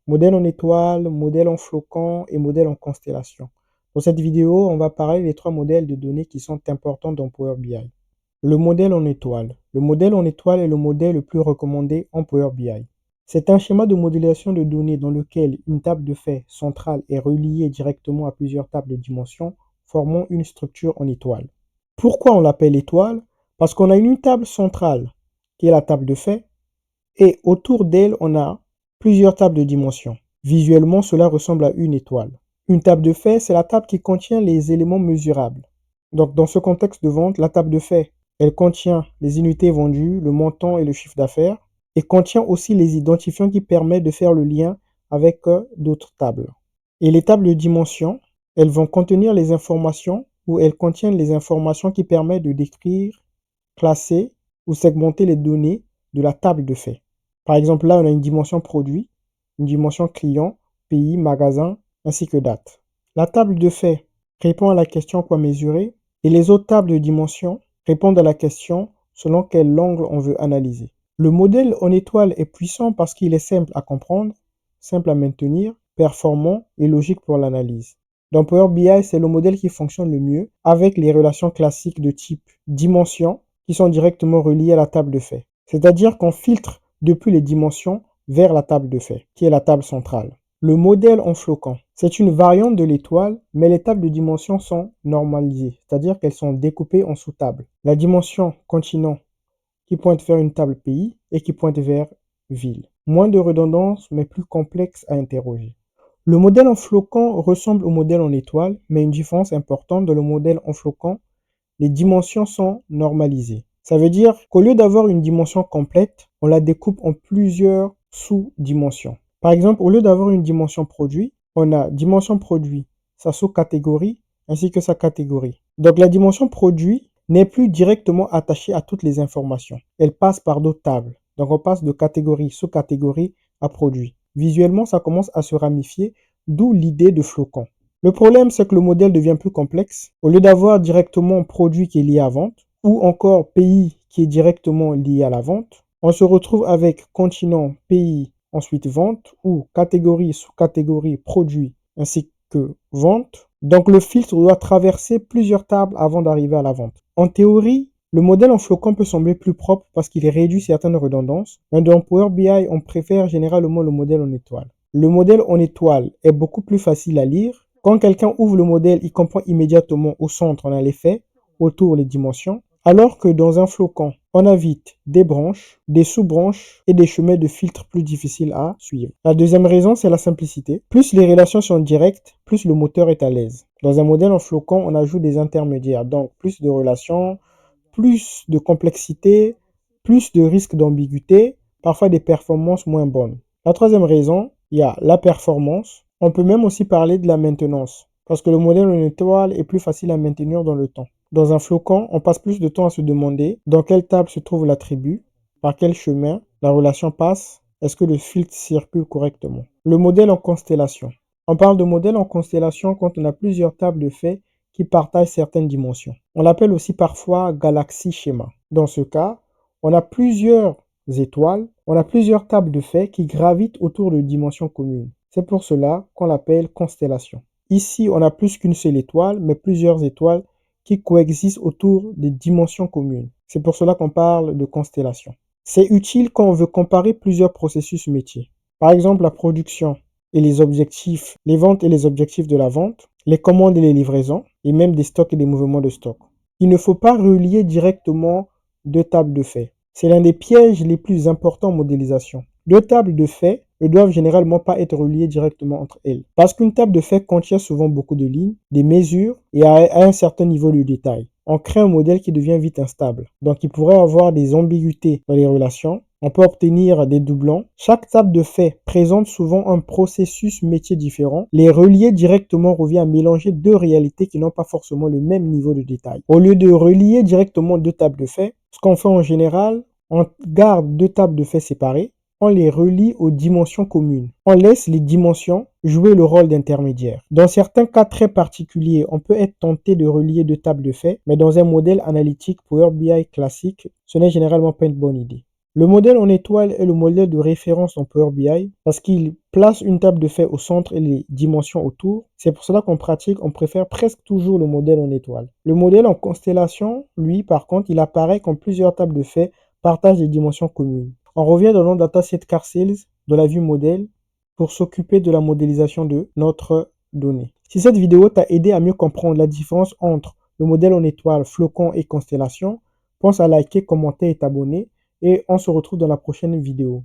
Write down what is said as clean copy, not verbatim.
modèle en étoile, modèle en flocon et modèle en constellation. Dans cette vidéo, on va parler des trois modèles de données qui sont importants dans Power BI. Le modèle en étoile. Le modèle en étoile est le modèle le plus recommandé en Power BI. C'est un schéma de modélisation de données dans lequel une table de faits centrale est reliée directement à plusieurs tables de dimensions, formant une structure en étoile. Pourquoi on l'appelle étoile? Parce qu'on a une table centrale, qui est la table de faits, et autour d'elle, on a plusieurs tables de dimensions. Visuellement, cela ressemble à une étoile. Une table de faits, c'est la table qui contient les éléments mesurables. Donc, dans ce contexte de vente, la table de faits, elle contient les unités vendues, le montant et le chiffre d'affaires, et contient aussi les identifiants qui permettent de faire le lien avec d'autres tables. Et les tables de dimensions, elles vont contenir les informations ou elles contiennent les informations qui permettent de décrire, classer ou segmenter les données de la table de faits. Par exemple, là, on a une dimension produit, une dimension client, pays, magasin, ainsi que date. La table de faits répond à la question quoi mesurer et les autres tables de dimensions répondent à la question selon quel angle on veut analyser. Le modèle en étoile est puissant parce qu'il est simple à comprendre, simple à maintenir, performant et logique pour l'analyse. Dans Power BI, c'est le modèle qui fonctionne le mieux avec les relations classiques de type dimension qui sont directement reliées à la table de faits. C'est-à-dire qu'on filtre depuis les dimensions vers la table de faits, qui est la table centrale. Le modèle en flocon, c'est une variante de l'étoile, mais les tables de dimensions sont normalisées, c'est-à-dire qu'elles sont découpées en sous-tables. La dimension continent qui pointe vers une table pays et qui pointe vers ville. Moins de redondance, mais plus complexe à interroger. Le modèle en flocon ressemble au modèle en étoile, mais une différence importante dans le modèle en flocon, les dimensions sont normalisées. Ça veut dire qu'au lieu d'avoir une dimension complète, on la découpe en plusieurs sous-dimensions. Par exemple, au lieu d'avoir une dimension produit, on a dimension produit, sa sous-catégorie, ainsi que sa catégorie. Donc la dimension produit n'est plus directement attachée à toutes les informations. Elle passe par d'autres tables. Donc on passe de catégorie, sous-catégorie à produit. Visuellement, ça commence à se ramifier, d'où l'idée de flocon. Le problème, c'est que le modèle devient plus complexe. Au lieu d'avoir directement produit qui est lié à vente, ou encore pays qui est directement lié à la vente, on se retrouve avec continent, pays, ensuite vente, ou catégorie, sous-catégorie, produit, ainsi que vente. Donc le filtre doit traverser plusieurs tables avant d'arriver à la vente. En théorie, le modèle en flocon peut sembler plus propre parce qu'il réduit certaines redondances, mais dans Power BI, on préfère généralement le modèle en étoile. Le modèle en étoile est beaucoup plus facile à lire. Quand quelqu'un ouvre le modèle, il comprend immédiatement au centre, on a les faits, autour les dimensions, alors que dans un flocon, on a vite des branches, des sous-branches et des chemins de filtre plus difficiles à suivre. La deuxième raison, c'est la simplicité. Plus les relations sont directes, plus le moteur est à l'aise. Dans un modèle en flocon, on ajoute des intermédiaires, donc plus de relations, plus de complexité, plus de risques d'ambiguïté, parfois des performances moins bonnes. La troisième raison, il y a la performance. On peut même aussi parler de la maintenance, parce que le modèle en étoile est plus facile à maintenir dans le temps. Dans un flocon, on passe plus de temps à se demander dans quelle table se trouve l'attribut, par quel chemin la relation passe, est-ce que le filtre circule correctement. Le modèle en constellation. On parle de modèle en constellation quand on a plusieurs tables de faits qui partagent certaines dimensions. On l'appelle aussi parfois galaxie schéma. Dans ce cas, on a plusieurs étoiles, on a plusieurs tables de faits qui gravitent autour de dimensions communes. C'est pour cela qu'on l'appelle constellation. Ici, on a plus qu'une seule étoile, mais plusieurs étoiles qui coexistent autour des dimensions communes. C'est pour cela qu'on parle de constellation. C'est utile quand on veut comparer plusieurs processus métiers. Par exemple, la production et les objectifs, les ventes et les objectifs de la vente, les commandes et les livraisons, et même des stocks et des mouvements de stock. Il ne faut pas relier directement deux tables de faits. C'est l'un des pièges les plus importants en modélisation. Deux tables de faits ne doivent généralement pas être reliées directement entre elles. Parce qu'une table de faits contient souvent beaucoup de lignes, des mesures et à un certain niveau de détail. On crée un modèle qui devient vite instable. Donc il pourrait avoir des ambiguïtés dans les relations. On peut obtenir des doublons. Chaque table de faits présente souvent un processus métier différent. Les relier directement revient à mélanger deux réalités qui n'ont pas forcément le même niveau de détail. Au lieu de relier directement deux tables de faits, ce qu'on fait en général, on garde deux tables de faits séparées, on les relie aux dimensions communes. On laisse les dimensions jouer le rôle d'intermédiaire. Dans certains cas très particuliers, on peut être tenté de relier deux tables de faits, mais dans un modèle analytique Power BI classique, ce n'est généralement pas une bonne idée. Le modèle en étoile est le modèle de référence dans Power BI parce qu'il place une table de faits au centre et les dimensions autour. C'est pour cela qu'en pratique, on préfère presque toujours le modèle en étoile. Le modèle en constellation, lui, par contre, il apparaît quand plusieurs tables de faits partagent des dimensions communes. On revient dans notre dataset Car Sales de la vue modèle pour s'occuper de la modélisation de notre donnée. Si cette vidéo t'a aidé à mieux comprendre la différence entre le modèle en étoile, flocon et constellation, pense à liker, commenter et t'abonner. Et on se retrouve dans la prochaine vidéo.